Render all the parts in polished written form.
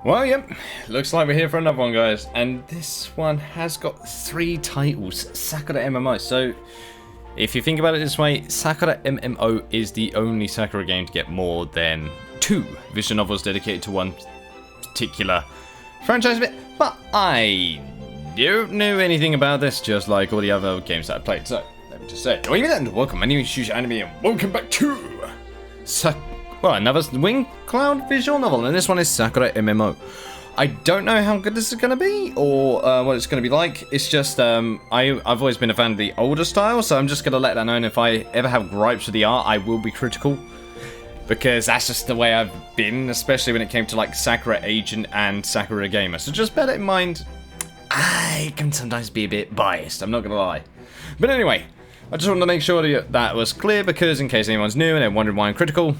Well, yep, looks like we're here for another one, guys. And this one has got 3 titles, Sakura MMO. So, if you think about it this way, Sakura MMO is the only Sakura game to get more than 2 visual novels dedicated to one particular franchise bit. But I don't know anything about this, just like all the other games that I played. So, let me just say, welcome, my name is Yuusha Anime, and welcome back to another Wing Cloud visual novel, and this one is Sakura MMO. I don't know how good this is going to be, or what it's going to be like. It's just, I've always been a fan of the older style, so I'm just going to let that know, and if I ever have gripes with the art, I will be critical. Because that's just the way I've been, especially when it came to, like, Sakura Agent and Sakura Gamer. So just bear that in mind, I can sometimes be a bit biased, I'm not going to lie. But anyway, I just wanted to make sure that was clear, because in case anyone's new and they're wondering why I'm critical,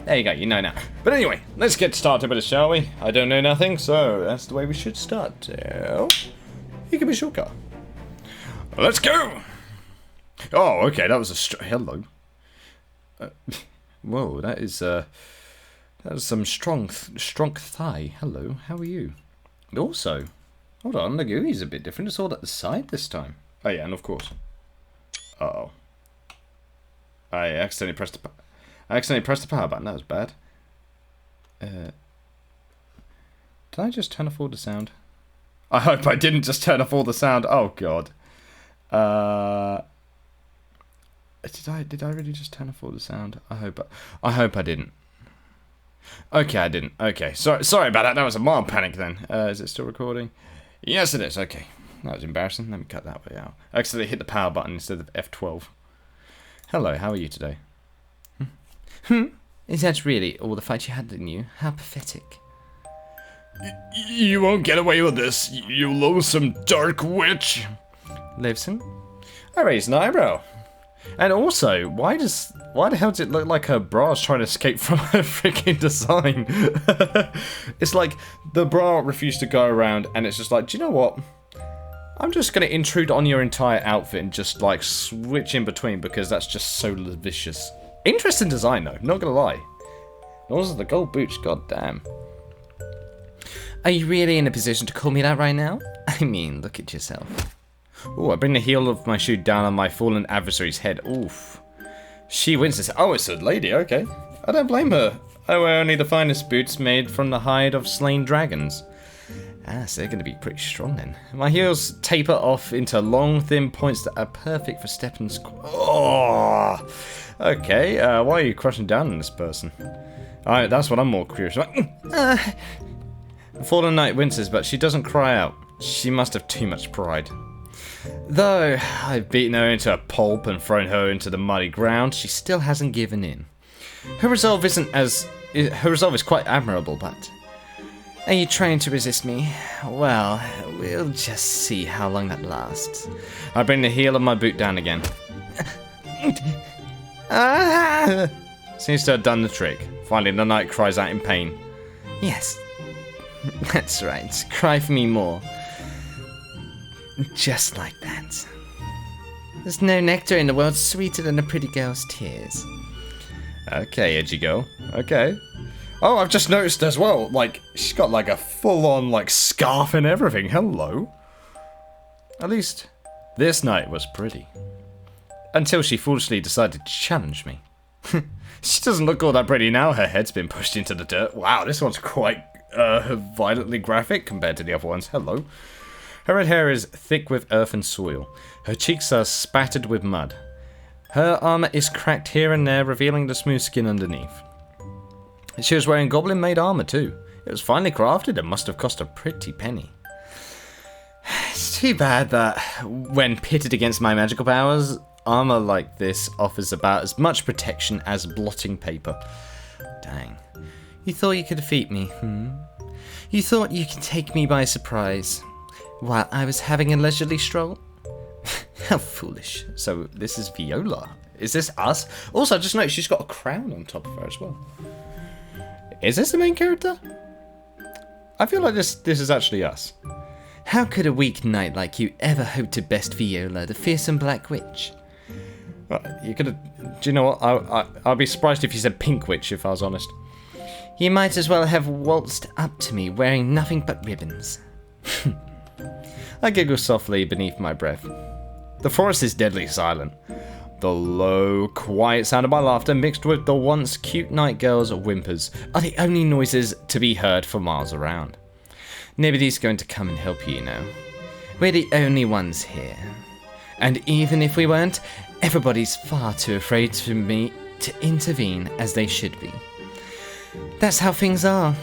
there you go, you know now. But anyway, let's get started with it, shall we? I don't know nothing, so that's the way we should start. So, you can be shortcut. Let's go! Oh, okay, that was a hello. Whoa, that is some strong thigh. Hello, how are you? And also, hold on, the GUI's a bit different. It's all at the side this time. Oh yeah, and of course. Uh-oh. I accidentally pressed the power button, that was bad. Did I just turn off all the sound? I hope I didn't just turn off all the sound. Oh god. Did I really just turn off all the sound? I hope I didn't. Okay, I didn't. Okay, sorry about that. That was a mild panic then. Is it still recording? Yes, it is. Okay. That was embarrassing. Let me cut that way out. I accidentally hit the power button instead of F12. Hello, how are you today? Is that really all the fight you had in you? How pathetic. You won't get away with this, you loathsome dark witch. Loathsome? I raised an eyebrow. And also, why the hell does it look like her bra is trying to escape from her freaking design? It's like the bra refused to go around, and it's just like, do you know what? I'm just going to intrude on your entire outfit and just like switch in between, because that's just so vicious. Interesting design though, not gonna lie. And also the gold boots, god damn. Are you really in a position to call me that right now? I mean, look at yourself. Ooh, I bring the heel of my shoe down on my fallen adversary's head. Oof. She winces. Oh, it's a lady, okay. I don't blame her. I wear only the finest boots made from the hide of slain dragons. Ah, so they're going to be pretty strong then. My heels taper off into long, thin points that are perfect for stepping. Oh! Okay, why are you crushing down on this person? Alright, that's what I'm more curious about. The fallen knight winces, but she doesn't cry out. She must have too much pride. Though I've beaten her into a pulp and thrown her into the muddy ground, she still hasn't given in. Her resolve is quite admirable, but... Are you trying to resist me? Well, we'll just see how long that lasts. I bring the heel of my boot down again. Seems to have done the trick. Finally, the knight cries out in pain. Yes, that's right. Cry for me more. Just like that. There's no nectar in the world sweeter than a pretty girl's tears. Okay, edgy girl. Okay. Oh, I've just noticed as well, like, she's got like a full-on, like, scarf and everything. Hello. At least, this night was pretty. Until she foolishly decided to challenge me. She doesn't look all that pretty now, her head's been pushed into the dirt. Wow, this one's quite, violently graphic compared to the other ones. Hello. Her red hair is thick with earth and soil. Her cheeks are spattered with mud. Her armor is cracked here and there, revealing the smooth skin underneath. She was wearing goblin-made armor too. It was finely crafted and must have cost a pretty penny. It's too bad that when pitted against my magical powers, armor like this offers about as much protection as blotting paper. Dang. You thought you could defeat me, You thought you could take me by surprise while I was having a leisurely stroll? How foolish. So this is Viola. Is this us? Also, I just noticed she's got a crown on top of her as well. Is this the main character? I feel like this is actually us. How could a weak knight like you ever hope to best Viola, the fearsome black witch? Well, you could have... Do you know what? I'd be surprised if you said pink witch, if I was honest. You might as well have waltzed up to me wearing nothing but ribbons. I giggle softly beneath my breath. The forest is deadly silent. The low, quiet sound of my laughter mixed with the once cute night girl's whimpers are the only noises to be heard for miles around. Nobody's going to come and help you, you know. We're the only ones here. And even if we weren't, everybody's far too afraid for me to intervene as they should be. That's how things are.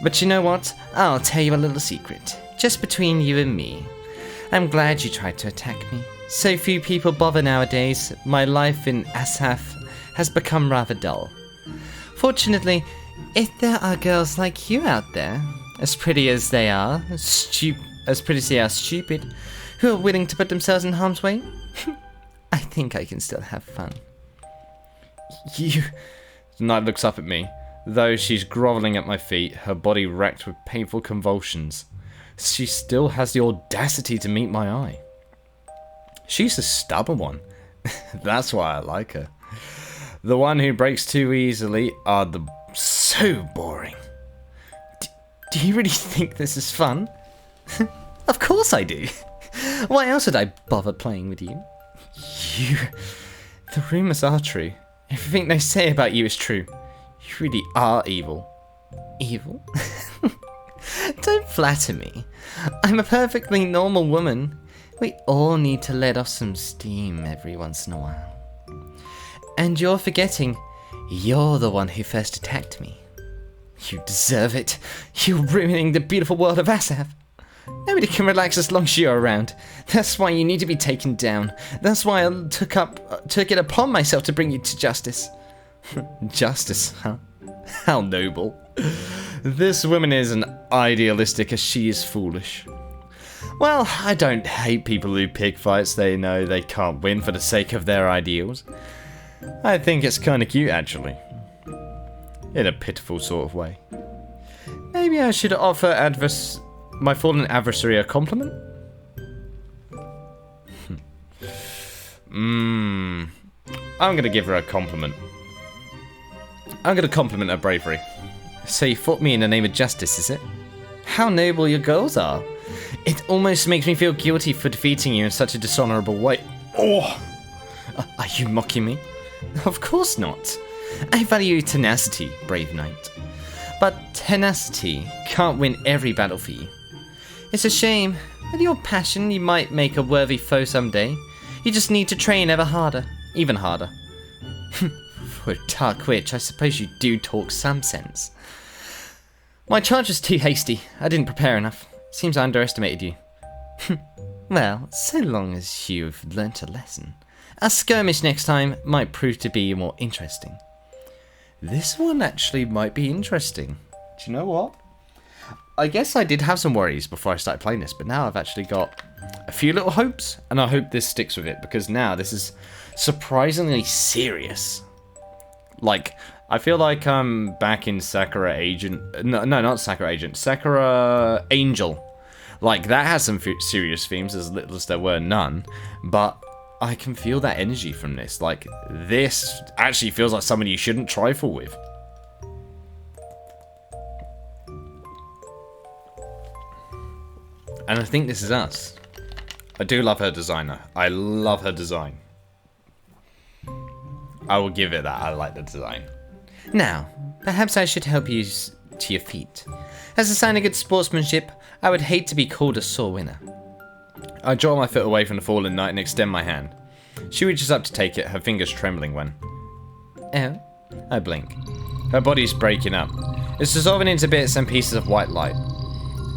But you know what? I'll tell you a little secret. Just between you and me. I'm glad you tried to attack me. So few people bother nowadays. My life in Asaf has become rather dull. Fortunately, if there are girls like you out there, as pretty as they are, as pretty as they are stupid, who are willing to put themselves in harm's way, I think I can still have fun. You... The knight looks up at me, though she's grovelling at my feet, her body racked with painful convulsions. She still has the audacity to meet my eye. She's a stubborn one. That's why I like her. The one who breaks too easily are the so boring. Do you really think this is fun? Of course I do. Why else would I bother playing with you? The rumours are true. Everything they say about you is true. You really are evil. Evil? Don't flatter me. I'm a perfectly normal woman. We all need to let off some steam every once in a while. And you're forgetting, you're the one who first attacked me. You deserve it. You're ruining the beautiful world of Asaf. Nobody can relax as long as you're around. That's why you need to be taken down. That's why I took it upon myself to bring you to justice. Justice, huh? How noble. This woman is as idealistic as she is foolish. Well, I don't hate people who pick fights they know they can't win for the sake of their ideals. I think it's kinda cute, actually. In a pitiful sort of way. Maybe I should offer my fallen adversary a compliment? I'm gonna give her a compliment. I'm gonna compliment her bravery. So you fought me in the name of justice, is it? How noble your goals are. It almost makes me feel guilty for defeating you in such a dishonourable way. Oh! Are you mocking me? Of course not. I value tenacity, brave knight. But tenacity can't win every battle for you. It's a shame. With your passion, you might make a worthy foe someday. You just need to train ever harder. Even harder. For a dark witch, I suppose you do talk some sense. My charge was too hasty. I didn't prepare enough. Seems I underestimated you. Well, so long as you've learnt a lesson. A skirmish next time might prove to be more interesting. This one actually might be interesting. Do you know what? I guess I did have some worries before I started playing this, but now I've actually got a few little hopes, and I hope this sticks with it, because now this is surprisingly serious. Like, I feel like I'm back in Sakura Agent... No, not Sakura Agent. Sakura Angel. Like, that has some serious themes, as little as there were none. But I can feel that energy from this. Like, this actually feels like somebody you shouldn't trifle with. And I think this is us. I do love her designer. I love her design. I will give it that. I like the design. Now, perhaps I should help you to your feet. As a sign of good sportsmanship, I would hate to be called a sore winner. I draw my foot away from the fallen knight and extend my hand. She reaches up to take it, her fingers trembling when... Oh? I blink. Her body's breaking up. It's dissolving into bits and pieces of white light.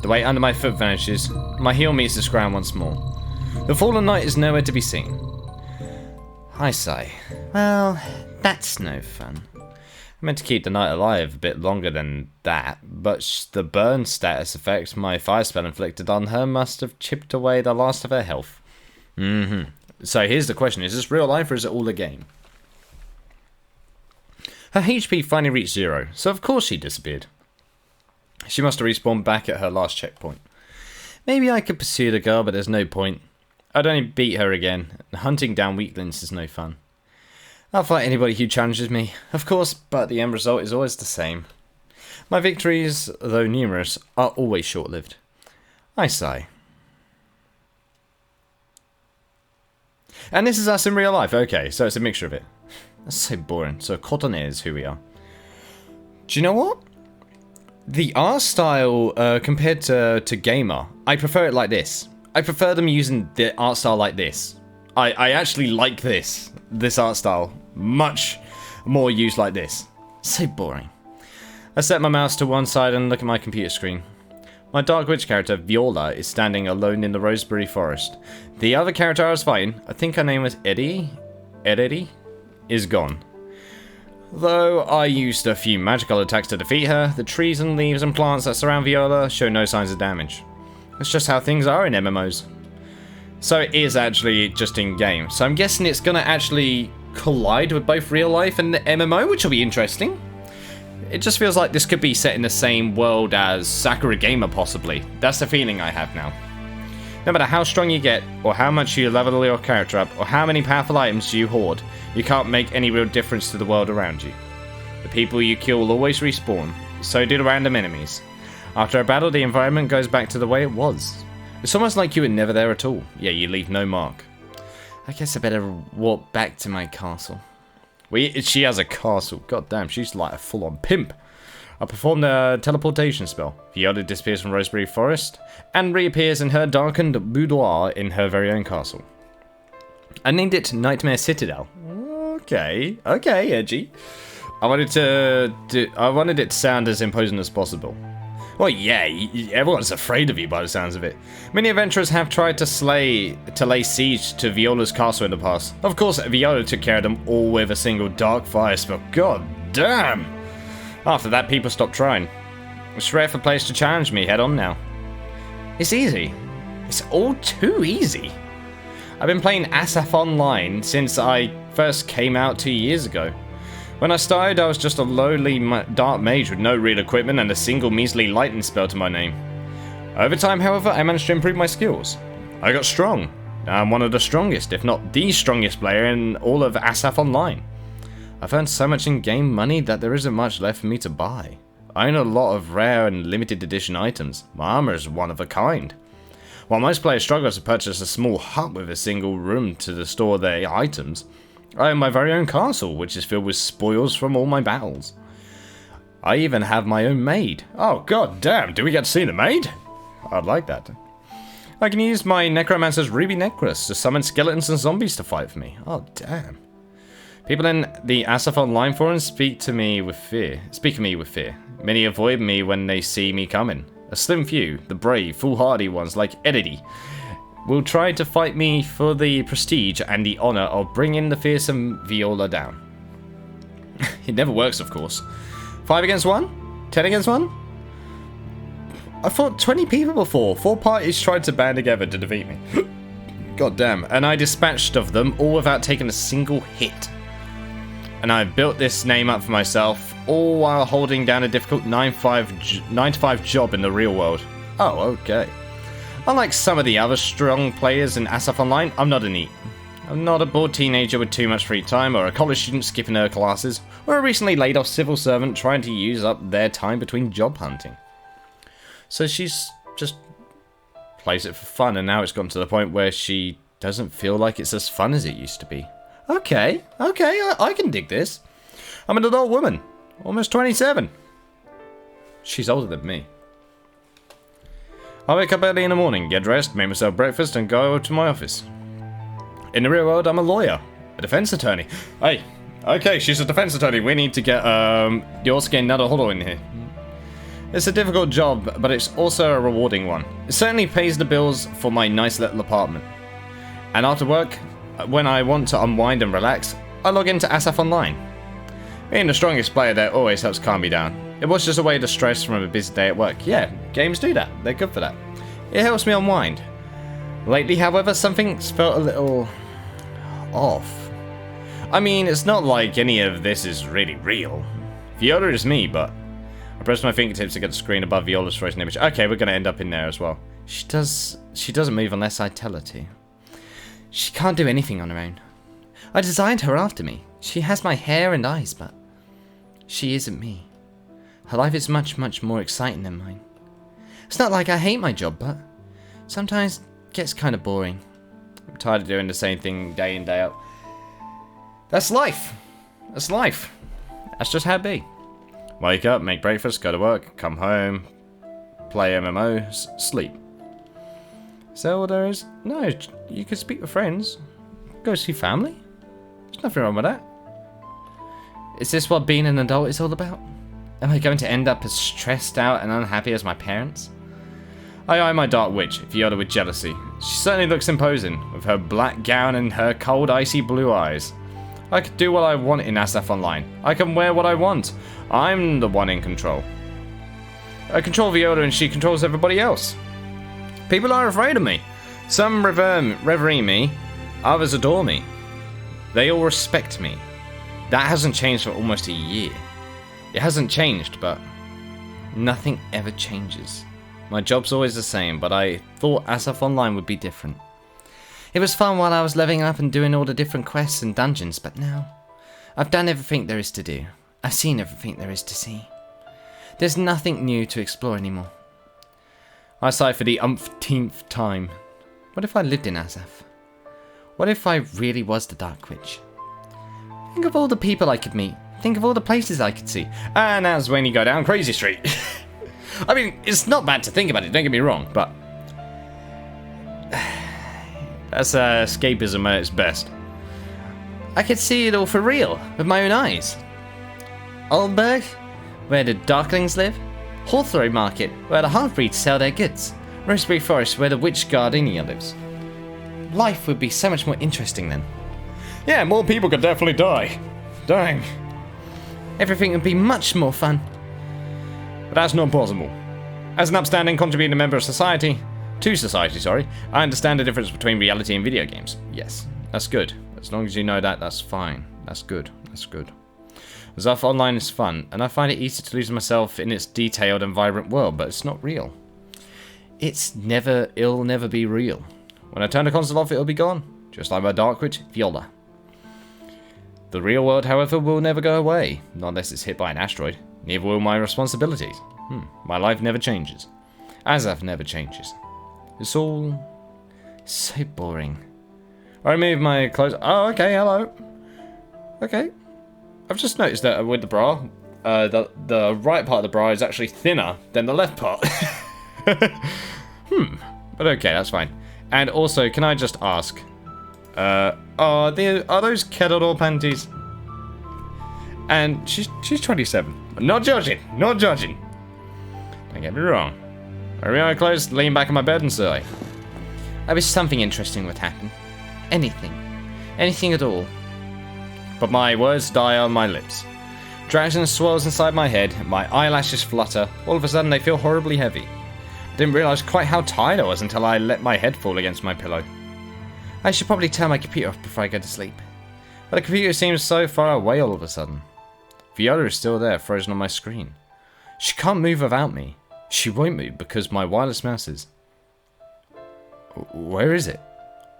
The weight under my foot vanishes. My heel meets the ground once more. The fallen knight is nowhere to be seen. I sigh. Well, that's no fun. I meant to keep the knight alive a bit longer than that, but the burn status effect my fire spell inflicted on her must have chipped away the last of her health. So here's the question, is this real life or is it all a game? Her HP finally reached 0, so of course she disappeared. She must have respawned back at her last checkpoint. Maybe I could pursue the girl, but there's no point. I'd only beat her again, and hunting down weaklings is no fun. I'll fight anybody who challenges me, of course, but the end result is always the same. My victories, though numerous, are always short-lived. I sigh. And this is us in real life. Okay, so it's a mixture of it. That's so boring. So Cotton is who we are. Do you know what? The art style compared to Gamer, I prefer it like this. I prefer them using the art style like this. I actually like this art style much more used like this. So boring. I set my mouse to one side and look at my computer screen. My Dark Witch character, Viola, is standing alone in the Roseberry Forest. The other character I was fighting, I think her name was Eddie, is gone. Though I used a few magical attacks to defeat her, the trees and leaves and plants that surround Viola show no signs of damage. That's just how things are in MMOs. So it is actually just in-game. So I'm guessing it's going to actually collide with both real life and the MMO, which will be interesting. It just feels like this could be set in the same world as Sakura Gamer, possibly. That's the feeling I have now. No matter how strong you get, or how much you level your character up, or how many powerful items you hoard, you can't make any real difference to the world around you. The people you kill will always respawn, so do the random enemies. After a battle, the environment goes back to the way it was. It's almost like you were never there at all, yet you leave no mark. I guess I better walk back to my castle. She has a castle. God damn, she's like a full-on pimp. I performed a teleportation spell. Viola disappears from Roseberry Forest and reappears in her darkened boudoir in her very own castle. I named it Nightmare Citadel. Okay, edgy. I wanted it to sound as imposing as possible. Well, yeah, everyone's afraid of you by the sounds of it. Many adventurers have tried to lay siege to Viola's castle in the past. Of course, Viola took care of them all with a single dark fire spell. God damn! After that, people stopped trying. It's rare for players to challenge me head on now. It's easy. It's all too easy. I've been playing Asaph Online since I first came out 2 years ago. When I started, I was just a lowly dark mage with no real equipment and a single measly lightning spell to my name. Over time, however, I managed to improve my skills. I got strong. I'm one of the strongest, if not the strongest player in all of Asaph Online. I've earned so much in-game money that there isn't much left for me to buy. I own a lot of rare and limited edition items. My armor is one of a kind. While most players struggle to purchase a small hut with a single room to store their items, I own my very own castle, which is filled with spoils from all my battles. I even have my own maid. Oh god damn, do we get to see the maid? I'd like that. I can use my necromancer's ruby necklace to summon skeletons and zombies to fight for me. Oh damn. People in the Asaph Online forums speak of me with fear. Many avoid me when they see me coming. A slim few, the brave, foolhardy ones like Eddie, will try to fight me for the prestige and the honor of bringing the fearsome Viola down. It never works, of course. 5 against 1? 10 against 1? I fought 20 people before. 4 parties tried to band together to defeat me. God damn. And I dispatched of them all without taking a single hit. And I built this name up for myself, all while holding down a difficult 9-to-5 job in the real world. Oh, okay. Unlike some of the other strong players in Asaph Online, I'm not a NEET. I'm not a bored teenager with too much free time, or a college student skipping her classes, or a recently laid off civil servant trying to use up their time between job hunting. So she's just plays it for fun, and now it's gotten to the point where she doesn't feel like it's as fun as it used to be. Okay, I can dig this. I'm an adult woman, almost 27. She's older than me. I wake up early in the morning, get dressed, make myself breakfast, and go to my office. In the real world, I'm a lawyer, a defense attorney. Hey, okay, she's a defense attorney. We need to get your skin nada holo in here. It's a difficult job, but it's also a rewarding one. It certainly pays the bills for my nice little apartment. And after work, when I want to unwind and relax, I log into Asaph Online. Being the strongest player there always helps calm me down. It was just a way to stress from a busy day at work. Yeah, games do that. They're good for that. It helps me unwind. Lately, however, something's felt a little off. I mean, it's not like any of this is really real. Viola is me, but I press my fingertips to get the screen above Viola's frozen image. Okay, we're going to end up in there as well. She doesn't move unless I tell her to. She can't do anything on her own. I designed her after me. She has my hair and eyes, but she isn't me. Her life is much, much more exciting than mine. It's not like I hate my job, but sometimes it gets kind of boring. I'm tired of doing the same thing day in, day out. That's life. That's life. That's just how it be. Wake up, make breakfast, go to work, come home, play MMO, sleep. Is that all there is? No, you can speak with friends. Go see family. There's nothing wrong with that. Is this what being an adult is all about? Am I going to end up as stressed out and unhappy as my parents? I eye my dark witch, Viola, with jealousy. She certainly looks imposing, with her black gown and her cold, icy blue eyes. I could do what I want in Asaph Online. I can wear what I want. I'm the one in control. I control Viola and she controls everybody else. People are afraid of me. Some revere me, others adore me. They all respect me. That hasn't changed for almost a year. It hasn't changed, but nothing ever changes. My job's always the same, but I thought Asaph Online would be different. It was fun while I was leveling up and doing all the different quests and dungeons, but now I've done everything there is to do. I've seen everything there is to see. There's nothing new to explore anymore. I sigh for the umpteenth time. What if I lived in Asaph? What if I really was the Dark Witch? Think of all the people I could meet. Think of all the places I could see. And that's when you go down Crazy Street. I mean, it's not bad to think about it, don't get me wrong, but that's escapism at its best. I could see it all for real, with my own eyes. Oldberg, where the Darklings live. Hawthorne Market, where the half-breeds sell their goods. Roseberry Forest, where the witch Gardenia lives. Life would be so much more interesting then. Yeah, more people could definitely die. Dang. Everything would be much more fun. But that's not possible. As an upstanding contributing member of society, I understand the difference between reality and video games. Yes, that's good. As long as you know that, that's fine. That's good. That's good. Asaph Online is fun, and I find it easy to lose myself in its detailed and vibrant world, but it's not real. It'll never be real. When I turn the console off, it'll be gone. Just like my Dark Witch, Viola. The real world, however, will never go away. Not unless it's hit by an asteroid. Neither will my responsibilities. My life never changes. Asaph never changes. It's all so boring. I remove my clothes. Oh, okay, hello. Okay. I've just noticed that with the bra, the right part of the bra is actually thinner than the left part. But okay, that's fine. And also, can I just ask, are those Kedador panties? And she's 27. Not judging, not judging. Don't get me wrong. I remove my clothes, lean back in my bed and sigh. I wish something interesting would happen. Anything. Anything at all. But my words die on my lips. Drowsiness swirls inside my head, my eyelashes flutter, all of a sudden they feel horribly heavy. I didn't realise quite how tired I was until I let my head fall against my pillow. I should probably turn my computer off before I go to sleep. But the computer seems so far away all of a sudden. Viola is still there, frozen on my screen. She can't move without me. She won't move because my wireless mouse is... Where is it?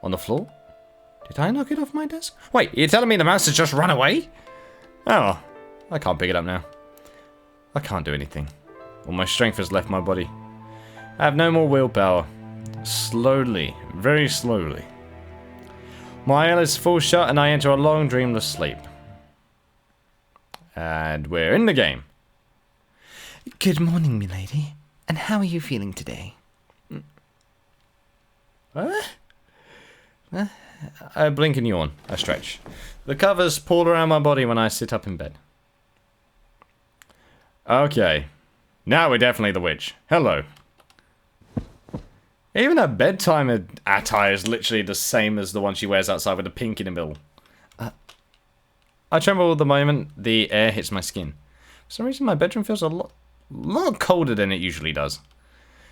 On the floor? Did I knock it off my desk? Wait, you're telling me the mouse has just run away? Oh, I can't pick it up now. I can't do anything. All my strength has left my body. I have no more willpower. Slowly, very slowly. My eyelids fall shut and I enter a long dreamless sleep. And we're in the game. Good morning, milady. And how are you feeling today? I blink and yawn. I stretch. The covers pull around my body when I sit up in bed. Okay. Now we're definitely the witch. Hello. Even her bedtime attire is literally the same as the one she wears outside with the pink in the middle. I tremble the moment the air hits my skin. For some reason my bedroom feels a lot colder than it usually does.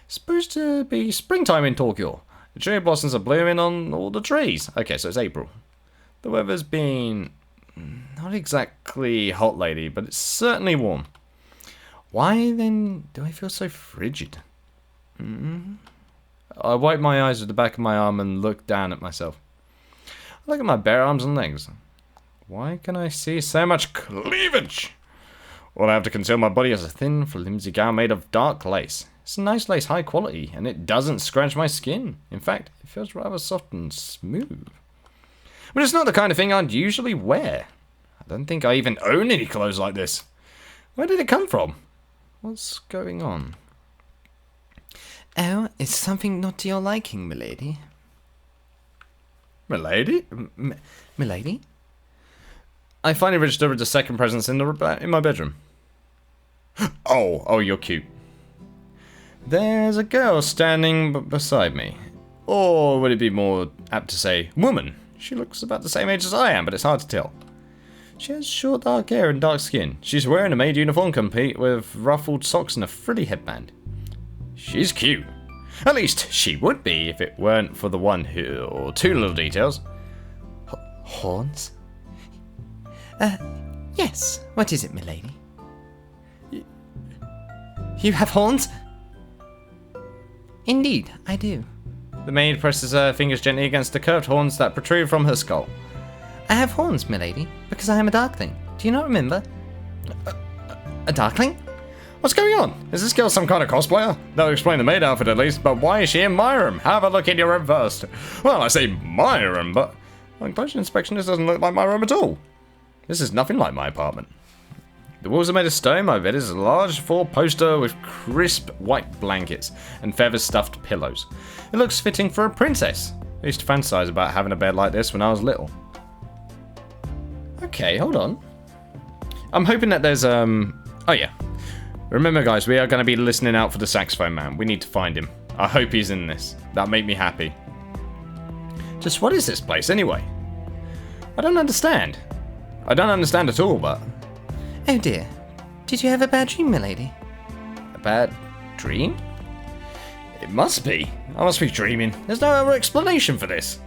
It's supposed to be springtime in Tokyo. The cherry blossoms are blooming on all the trees. Okay, so it's April. The weather's been not exactly hot lately, but it's certainly warm. Why then do I feel so frigid? I wipe my eyes with the back of my arm and look down at myself. I look at my bare arms and legs. Why can I see so much cleavage? All I have to conceal my body is a thin, flimsy gown made of dark lace. It's a nice lace, high quality, and it doesn't scratch my skin. In fact, it feels rather soft and smooth. But it's not the kind of thing I'd usually wear. I don't think I even own any clothes like this. Where did it come from? What's going on? Oh, it's something not to your liking, milady. Milady? Milady? I finally registered the second presence in my bedroom. Oh, you're cute. There's a girl standing beside me. Or would it be more apt to say, woman? She looks about the same age as I am, but it's hard to tell. She has short dark hair and dark skin. She's wearing a maid uniform complete with ruffled socks and a frilly headband. She's cute. At least, she would be if it weren't for the one or two little details. Horns? Yes. What is it, milady? You have horns? Indeed, I do. The maid presses her fingers gently against the curved horns that protrude from her skull. I have horns, milady, because I am a darkling. Do you not remember? A darkling? What's going on? Is this girl some kind of cosplayer? That'll explain the maid outfit at least, but why is she in my room? Have a look in your room first. Well, I say my room, but on closer inspection this doesn't look like my room at all. This is nothing like my apartment. The walls are made of stone. My bed is a large four-poster with crisp white blankets and feather-stuffed pillows. It looks fitting for a princess. I used to fantasize about having a bed like this when I was little. Okay, hold on. I'm hoping that there's, oh yeah. Remember guys, we are going to be listening out for the saxophone man. We need to find him. I hope he's in this. That'll make me happy. Just what is this place anyway? I don't understand. I don't understand at all, but... Oh dear. Did you have a bad dream, milady? A bad dream? It must be. I must be dreaming. There's no other explanation for this.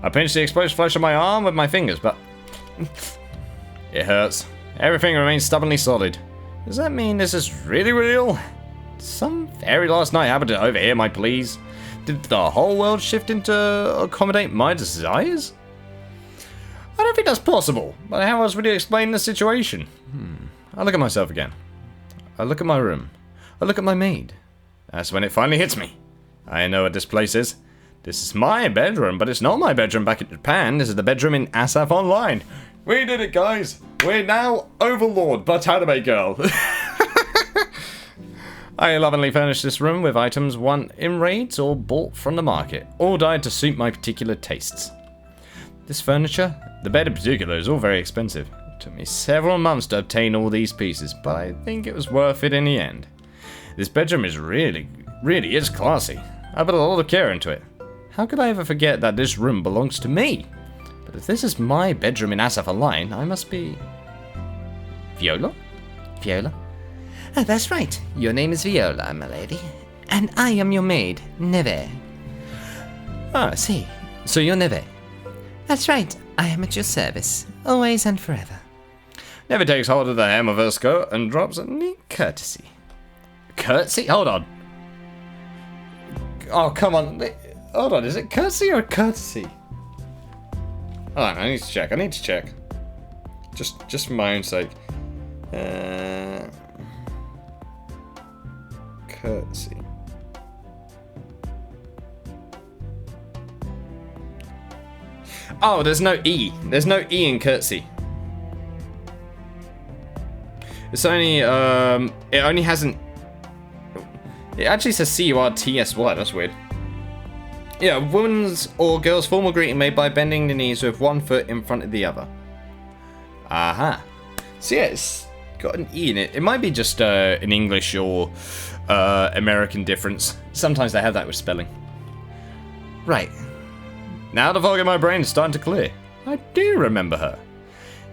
I pinched the exposed flesh on my arm with my fingers, but... it hurts. Everything remains stubbornly solid. Does that mean this is really real? Did some fairy last night happen to overhear my pleas? Did the whole world shift into accommodate my desires? I don't think that's possible, but how else would you explain the situation? I look at myself again. I look at my room. I look at my maid. That's when it finally hits me. I know what this place is. This is my bedroom, but it's not my bedroom back in Japan. This is the bedroom in Asaf Online. We did it, guys. We're now Overlord, but anime girl. I lovingly furnished this room with items won in raids or bought from the market, all dyed to suit my particular tastes. This furniture, the bed in particular, is all very expensive. It took me several months to obtain all these pieces, but I think it was worth it in the end. This bedroom is really is classy. I put a lot of care into it. How could I ever forget that this room belongs to me? But if this is my bedroom in Asaf Online, I must be... Viola? Viola? Ah, that's right. Your name is Viola, my lady. And I am your maid, Neve. Ah, See, so you're Neve. That's right. I am at your service, always and forever. Neve takes hold of the hem of her skirt and drops a neat courtesy. Courtesy? Hold on. Oh, come on. Hold on, is it courtesy or courtesy? Hold on, I need to check. Just for my own sake. Courtesy. Oh, there's no E. There's no E in courtesy. It's only, it only has an... It actually says C-U-R-T-S-Y, that's weird. Yeah, woman's or girl's formal greeting made by bending the knees with one foot in front of the other. Aha. So yeah, it's got an E in it. It might be just an English or American difference. Sometimes they have that with spelling. Right. Now the fog in my brain is starting to clear. I do remember her.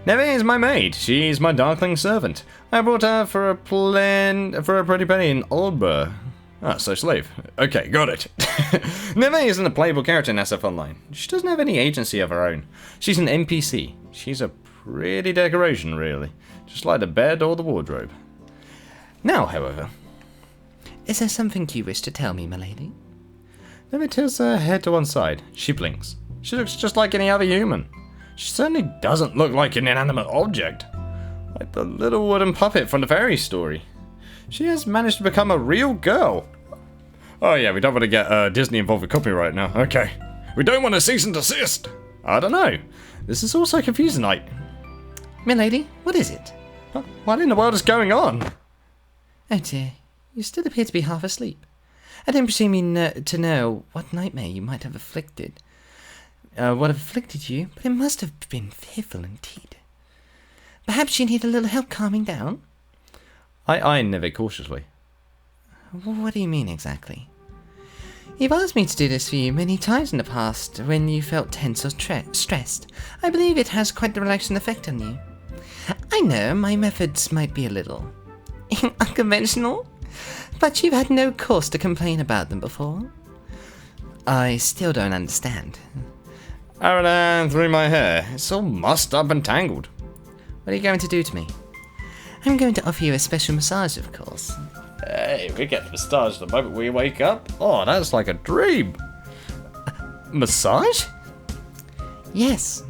Neve is my maid. She's my darkling servant. I brought her for a pretty penny in Oldborough. Ah, so slave. Okay, got it. Neve isn't a playable character in SF Online. She doesn't have any agency of her own. She's an NPC. She's a pretty decoration, really. Just like the bed or the wardrobe. Now, however... Is there something you wish to tell me, my lady? Neve tilts her head to one side. She blinks. She looks just like any other human. She certainly doesn't look like an inanimate object. Like the little wooden puppet from the fairy story. She has managed to become a real girl. Oh yeah, we don't want to get Disney involved with copyright now. Okay. We don't want to cease and desist. I don't know. This is all so confusing, like... Milady, what is it? What in the world is going on? Oh dear, you still appear to be half asleep. I don't presume to know what nightmare you might have afflicted. What afflicted you, but it must have been fearful indeed. Perhaps you need a little help calming down? I never cautiously. What do you mean exactly? You've asked me to do this for you many times in the past when you felt tense or stressed. I believe it has quite the relaxing effect on you. I know my methods might be a little unconventional, but you've had no cause to complain about them before. I still don't understand. I ran through my hair. It's all mussed up and tangled. What are you going to do to me? I'm going to offer you a special massage, of course. Hey, we get the massage the moment we wake up. Oh, that's like a dream. Massage? Yes.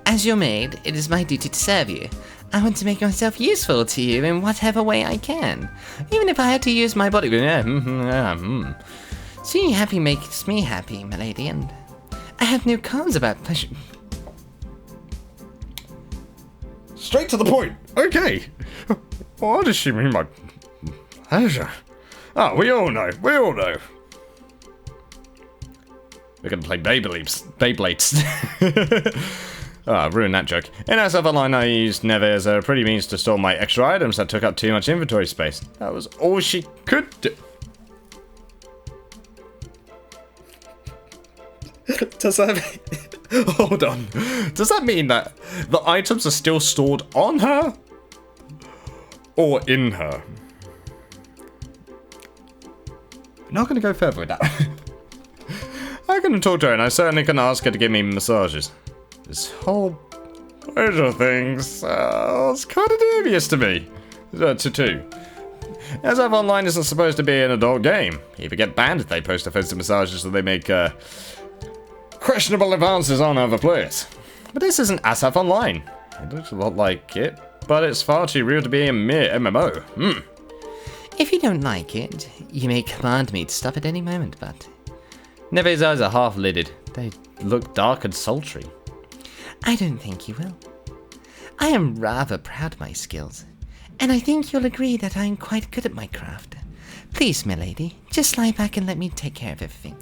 As your maid, it is my duty to serve you. I want to make myself useful to you in whatever way I can, even if I had to use my body. Seeing you happy makes me happy, milady, and I have no qualms about pleasure. Straight to the point. Okay. What does she mean by pleasure? Oh, we all know. We all know. We're gonna play Beyblades. Ah, ruined that joke. In SF Online, I used Neve as a pretty means to store my extra items that took up too much inventory space. That was all she could do. Does that mean... Hold on. Does that mean that the items are still stored on her? Or in her? Not gonna go further with that. I couldn't talk to her, and I certainly couldn't ask her to give me massages. This whole pleasure thing sounds kind of dubious to me. Too. SF Online isn't supposed to be an adult game. People get banned if they post offensive massages so they make questionable advances on other players. But this isn't SF Online. It looks a lot like it, but it's far too real to be a mere MMO. If you don't like it, you may command me to stop at any moment, but... Neve's eyes are half-lidded. They look dark and sultry. I don't think you will. I am rather proud of my skills, and I think you'll agree that I'm quite good at my craft. Please, milady, just lie back and let me take care of everything.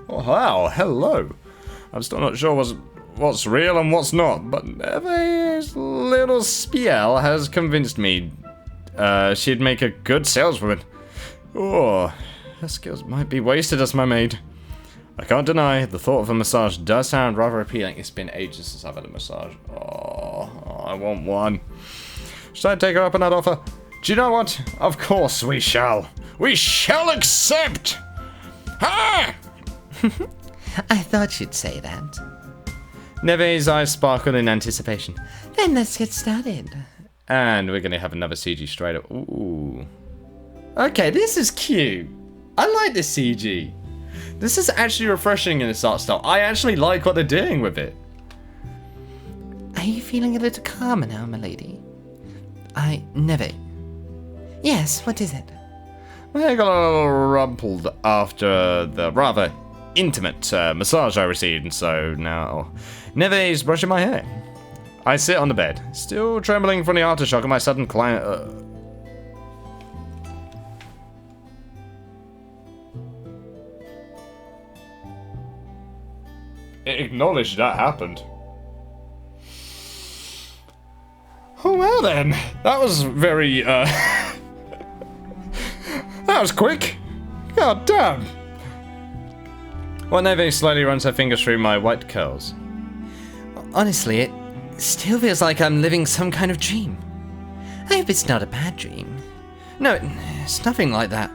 Oh, wow, hello. I'm still not sure what's real and what's not, but Neve's little spell has convinced me she'd make a good saleswoman. Oh, her skills might be wasted as my maid. I can't deny, the thought of a massage does sound rather appealing. It's been ages since I've had a massage. Oh, I want one. Should I take her up on that offer? Do you know what? Of course we shall. We shall accept! Ha! I thought you'd say that. Neve's eyes sparkled in anticipation. Then let's get started. And we're gonna have another CG straight up. Ooh. Okay, this is cute. I like this CG. This is actually refreshing in its art style. I actually like what they're doing with it. Are you feeling a little calmer now, milady? Neve. Yes, what is it? I got a little rumpled after the rather intimate massage I received, and so now Neve's brushing my hair. I sit on the bed, still trembling from the aftershock of my sudden climb. Acknowledge that happened. Oh well then, that was very that was quick. God damn. Well, Neve slowly runs her fingers through my white curls. Honestly, it still feels like I'm living some kind of dream. I hope it's not a bad dream. No, it's nothing like that.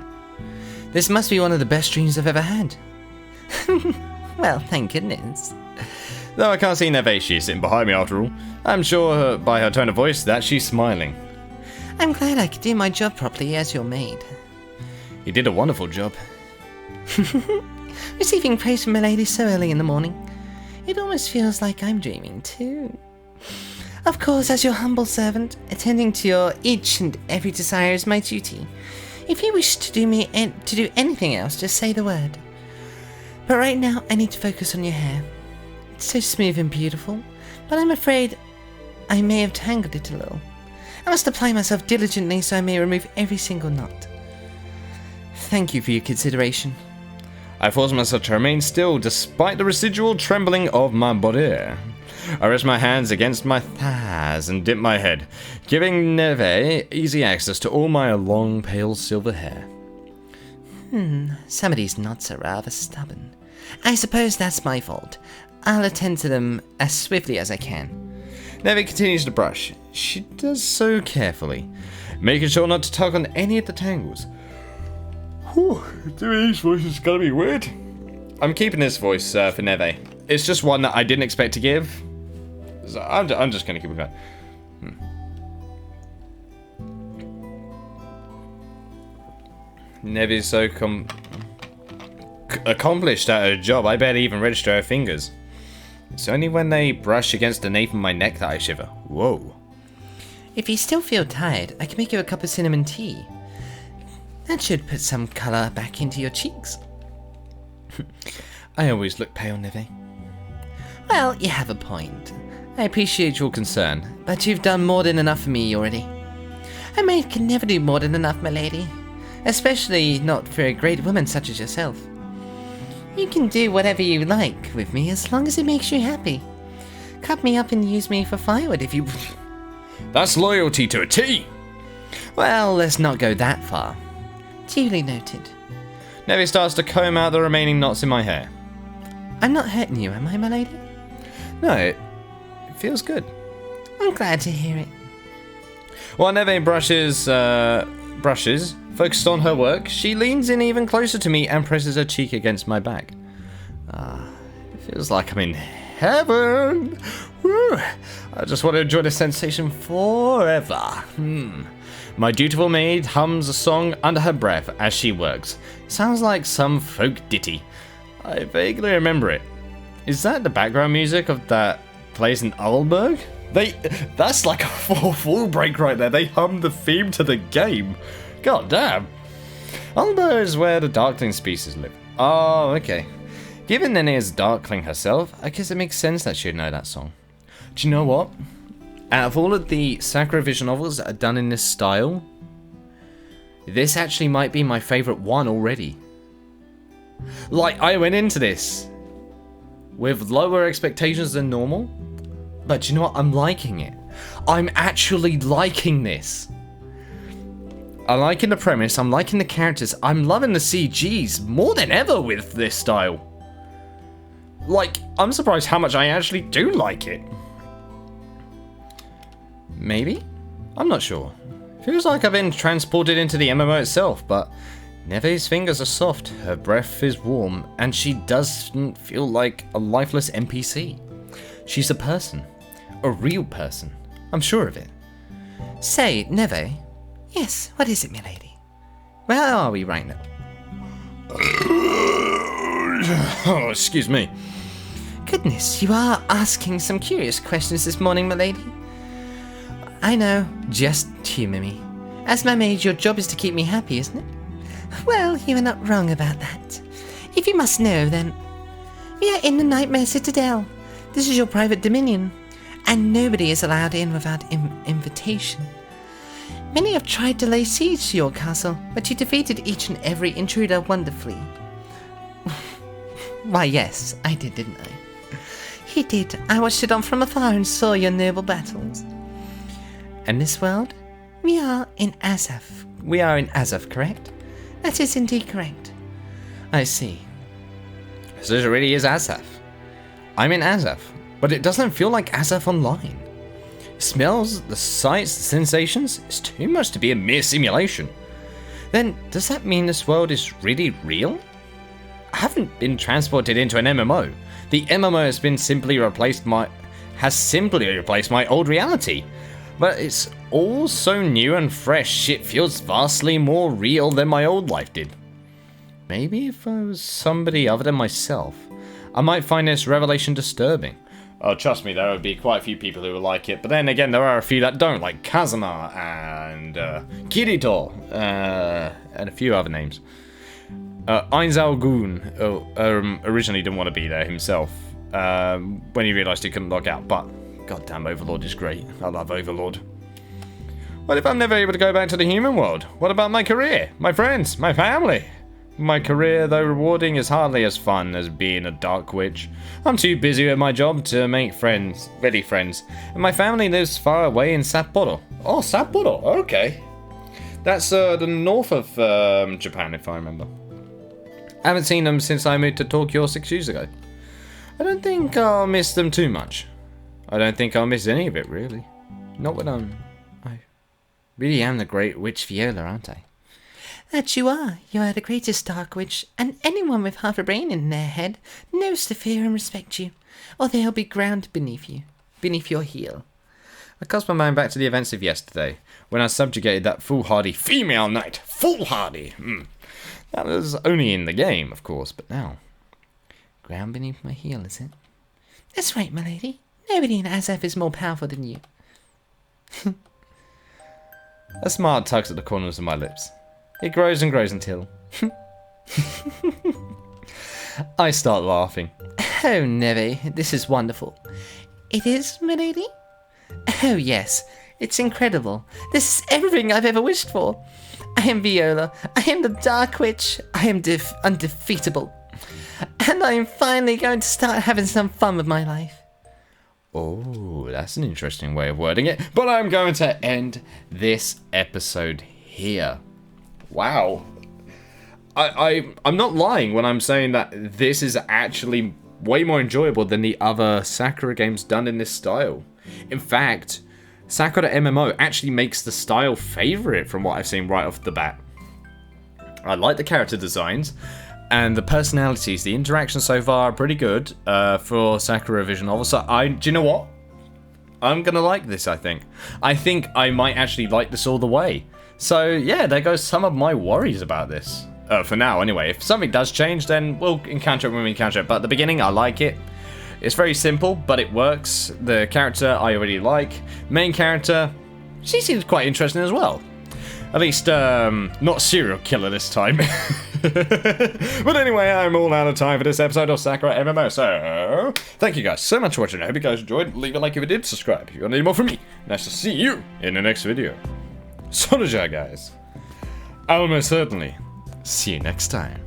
This must be one of the best dreams I've ever had. Well, thank goodness. Though I can't see Neve, she's sitting behind me after all. I'm sure by her tone of voice that she's smiling. I'm glad I could do my job properly as your maid. You did a wonderful job. Receiving praise from milady so early in the morning. It almost feels like I'm dreaming too. Of course, as your humble servant, attending to your each and every desire is my duty. If you wish to do anything else, just say the word. But right now, I need to focus on your hair. It's so smooth and beautiful, but I'm afraid I may have tangled it a little. I must apply myself diligently so I may remove every single knot. Thank you for your consideration. I force myself to remain still despite the residual trembling of my body. I rest my hands against my thighs and dip my head, giving Neve easy access to all my long pale silver hair. Some of these knots are rather stubborn. I suppose that's my fault. I'll attend to them as swiftly as I can. Neve continues to brush. She does so carefully, making sure not to tug on any of the tangles. Whew, doing this voice is gonna be weird. I'm keeping this voice for Neve. It's just one that I didn't expect to give. So I'm just gonna keep it going. Neve's so accomplished at her job, I barely even register her fingers. It's only when they brush against the nape of my neck that I shiver. Whoa. If you still feel tired, I can make you a cup of cinnamon tea. That should put some colour back into your cheeks. I always look pale, Neve. Well, you have a point. I appreciate your concern. But you've done more than enough for me already. A maid can never do more than enough, my lady. Especially not for a great woman such as yourself. You can do whatever you like with me as long as it makes you happy. Cut me up and use me for firewood if you... That's loyalty to a T! Well, let's not go that far. Duly noted. Neve starts to comb out the remaining knots in my hair. I'm not hurting you, am I, my lady? No, it feels good. I'm glad to hear it. While Neve brushes, focused on her work, she leans in even closer to me and presses her cheek against my back. It feels like I'm in heaven. Woo. I just want to enjoy the sensation forever. My dutiful maid hums a song under her breath as she works. Sounds like some folk ditty. I vaguely remember it. Is that the background music of that place in Alberg? That's like a full break right there. They hummed the theme to the game. God damn. Alberg is where the Darkling species live. Oh, okay. Given Nene is Darkling herself, I guess it makes sense that she'd know that song. Do you know what? Out of all of the Sakura visual novels that are done in this style, this actually might be my favourite one already. Like, I went into this with lower expectations than normal, but you know what? I'm liking it. I'm actually liking this. I'm liking the premise, I'm liking the characters, I'm loving the CGs more than ever with this style. Like, I'm surprised how much I actually do like it. Maybe? I'm not sure. Feels like I've been transported into the MMO itself, but Neve's fingers are soft, her breath is warm, and she doesn't feel like a lifeless NPC. She's a person. A real person. I'm sure of it. Say, Neve. Yes, what is it, milady? Where are we right now? Oh, excuse me. Goodness, you are asking some curious questions this morning, milady. I know, just humour me. As my maid, your job is to keep me happy, isn't it? Well, you are not wrong about that. If you must know, then, we are in the Nightmare Citadel. This is your private dominion, and nobody is allowed in without invitation. Many have tried to lay siege to your castle, but you defeated each and every intruder wonderfully. Why, yes, I did, didn't I? He did. I watched it on from afar and saw your noble battles. And this world? We are in Azaf. We are in Azaf, correct? That is indeed correct. I see. So it really is Azaf. I'm in Azaf, but it doesn't feel like Azaf online. The smells, the sights, the sensations, it's too much to be a mere simulation. Then, does that mean this world is really real? I haven't been transported into an MMO. The MMO has simply replaced my old reality. But it's all so new and fresh, it feels vastly more real than my old life did. Maybe if I was somebody other than myself, I might find this revelation disturbing. Oh, trust me, there would be quite a few people who will like it. But then again, there are a few that don't, like Kazuma and Kirito, and a few other names. Ainzal-gun originally didn't want to be there himself when he realised he couldn't log out. But goddamn, Overlord is great. I love Overlord. What if I'm never able to go back to the human world? What about my career, my friends, my family? My career, though rewarding, is hardly as fun as being a Dark Witch. I'm too busy with my job to make friends, really friends, and my family lives far away in Sapporo. Oh, Sapporo, okay. That's the north of Japan, if I remember. I haven't seen them since I moved to Tokyo 6 years ago. I don't think I'll miss them too much. I don't think I'll miss any of it, really. Not when I really am the great witch Viola, aren't I? That you are. You are the greatest Dark Witch, and anyone with half a brain in their head knows to fear and respect you, or they'll be ground beneath you, beneath your heel. I cast my mind back to the events of yesterday, when I subjugated that foolhardy female knight. Foolhardy! That was only in the game, of course, but now... Ground beneath my heel, is it? That's right, my lady. Nobody in Azef is more powerful than you. A smile tugs at the corners of my lips. It grows and grows until... I start laughing. Oh, Neve, this is wonderful. It is, milady? Oh, yes, it's incredible. This is everything I've ever wished for. I am Viola. I am the Dark Witch. I am undefeatable. And I am finally going to start having some fun with my life. Oh, that's an interesting way of wording it. But I'm going to end this episode here. Wow. I'm not lying when I'm saying that this is actually way more enjoyable than the other Sakura games done in this style. In fact, Sakura MMO actually makes the style favourite from what I've seen right off the bat. I like the character designs and the personalities. The interactions so far are pretty good for Sakura visual novel. So do you know what? I'm gonna like this, I think. I think I might actually like this all the way. So yeah, there goes some of my worries about this. For now, anyway. If something does change, then we'll encounter it when we encounter it. But at the beginning, I like it. It's very simple, but it works. The character I already like. Main character, she seems quite interesting as well. At least, not serial killer this time. But anyway, I'm all out of time for this episode of Sakura MMO. So, thank you guys so much for watching. I hope you guys enjoyed. Leave a like if you did. Subscribe if you want any more from me. Nice to see you in the next video. Sonoja, guys. I'll most certainly see you next time.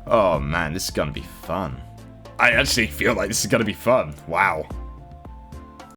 Oh man, this is gonna be fun. I actually feel like this is gonna be fun. Wow.